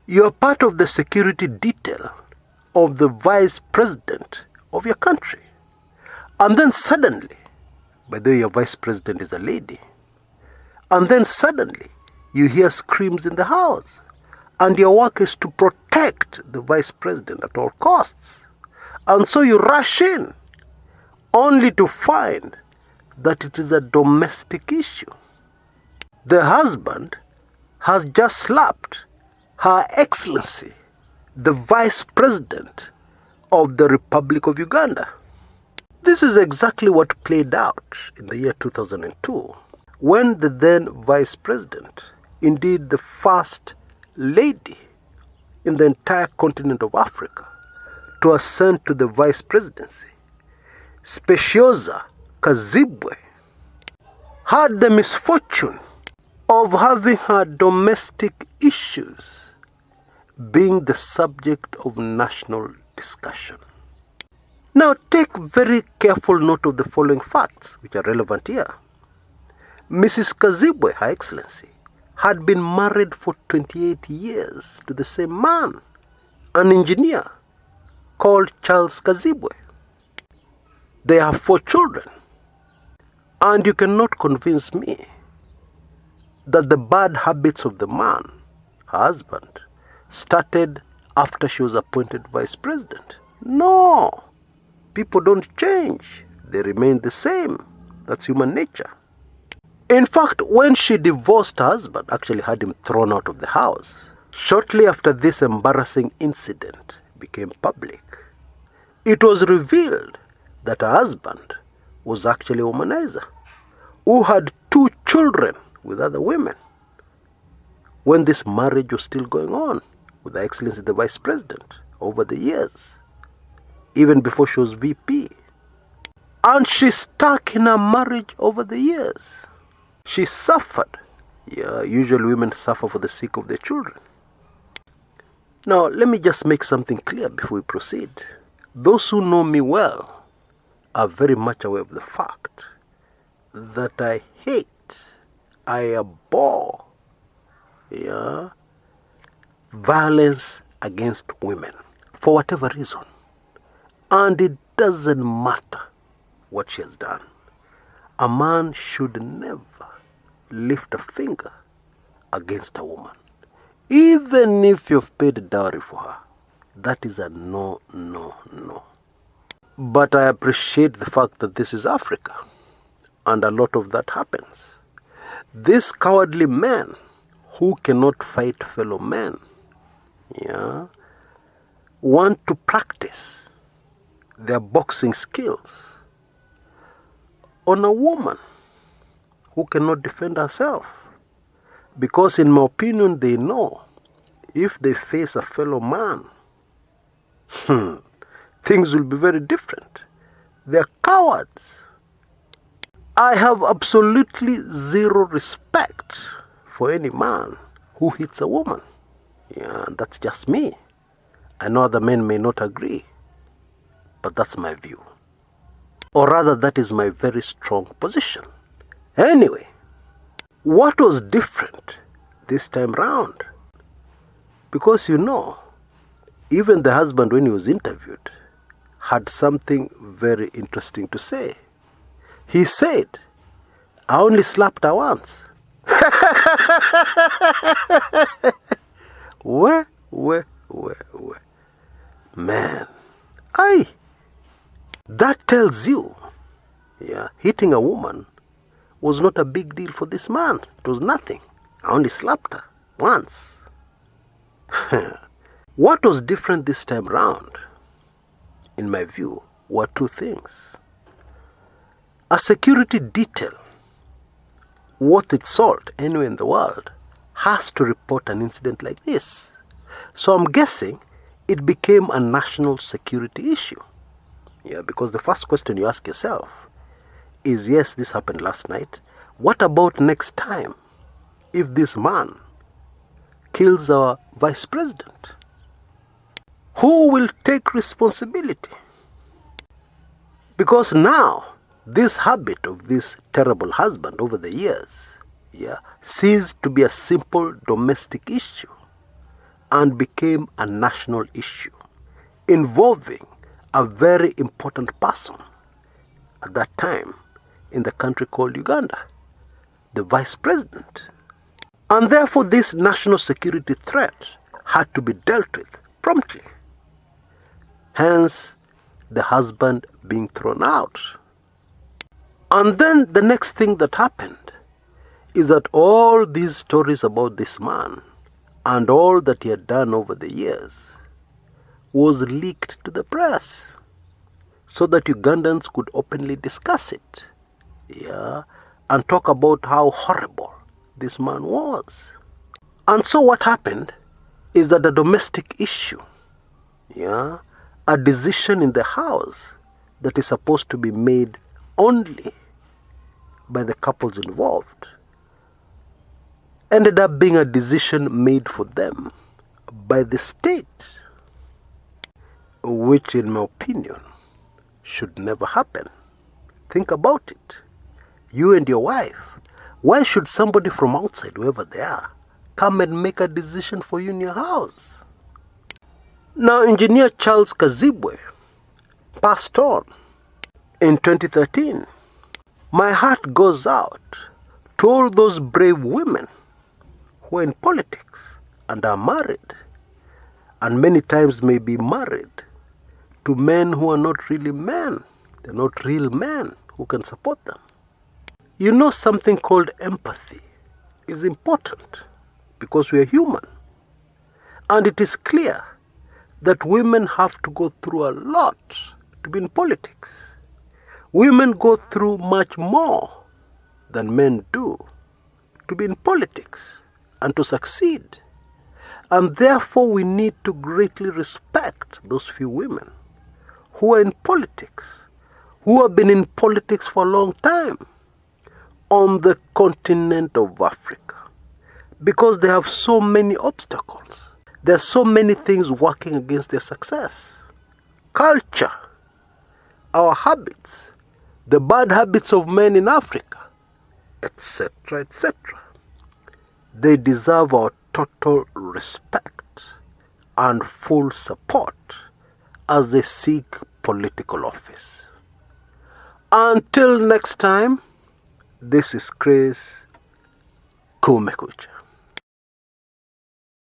You are part of the security detail of the vice president of your country. And then suddenly, by the way, your vice president is a lady, and then suddenly you hear screams in the house, and your work is to protect the vice president at all costs. And so you rush in, only to find that it is a domestic issue. The husband has just slapped Her Excellency, the Vice President of the Republic of Uganda. This is exactly what played out in the year 2002, when the then Vice President, indeed the first lady in the entire continent of Africa to ascend to the Vice Presidency, Spacioza Kazibwe, had the misfortune of having her domestic issues being the subject of national discussion. Now take very careful note of the following facts which are relevant here. Mrs. Kazibwe, Her Excellency, had been married for 28 years to the same man, an engineer called Charles Kazibwe. They have 4 children, and you cannot convince me that the bad habits of the man, her husband, started after she was appointed vice president. No, people don't change. They remain the same. That's human nature. In fact, when she divorced her husband, actually had him thrown out of the house, shortly after this embarrassing incident became public, it was revealed that her husband was actually a womanizer who had 2 children with other women when this marriage was still going on with Her Excellency the Vice President over the years, even before she was VP. And she stuck in her marriage over the years. She suffered. Yeah, usually women suffer for the sake of their children. Now, let me just make something clear before we proceed. Those who know me well are very much aware of the fact that I hate, I abhor, violence against women for whatever reason. And it doesn't matter what she has done. A man should never lift a finger against a woman, even if you've paid dowry for her. That is a no, no, no. But I appreciate the fact that this is Africa, and a lot of that happens. These cowardly men who cannot fight fellow men, want to practice their boxing skills on a woman who cannot defend herself. Because in my opinion, they know if they face a fellow man, things will be very different. They're cowards. I have absolutely zero respect for any man who hits a woman. That's just me. I know other men may not agree, but that's my view. Or rather, that is my very strong position. Anyway, what was different this time round? Because even the husband, when he was interviewed, had something very interesting to say. He said, I only slapped her once. Where? Man, that tells you, hitting a woman was not a big deal for this man. It was nothing. I only slapped her once. What was different this time round, in my view, were 2 things. A security detail, worth its salt anywhere in the world, has to report an incident like this. So I'm guessing it became a national security issue. Because the first question you ask yourself is, yes, this happened last night. What about next time if this man kills our vice president? Who will take responsibility? Because now, this habit of this terrible husband over the years ceased to be a simple domestic issue and became a national issue involving a very important person at that time in the country called Uganda, the Vice President. And therefore this national security threat had to be dealt with promptly. Hence, the husband being thrown out. And then the next thing that happened is that all these stories about this man and all that he had done over the years was leaked to the press so that Ugandans could openly discuss it, and talk about how horrible this man was. And so what happened is that a domestic issue, a decision in the house that is supposed to be made only by the couples involved, ended up being a decision made for them by the state, which in my opinion should never happen. Think about it. You and your wife, why should somebody from outside, whoever they are, come and make a decision for you in your house? Now, Engineer Charles Kazibwe passed on in 2013. My heart goes out to all those brave women who are in politics and are married, and many times may be married to men who are not really men. They're not real men who can support them. You know, something called empathy is important because we are human. And it is clear that women have to go through a lot to be in politics. Women go through much more than men do to be in politics and to succeed. And therefore we need to greatly respect those few women who are in politics, who have been in politics for a long time on the continent of Africa, because they have so many obstacles. There are so many things working against their success. Culture, our habits, the bad habits of men in Africa, etc., etc. They deserve our total respect and full support as they seek political office. Until next time, this is Chris Kumekucha.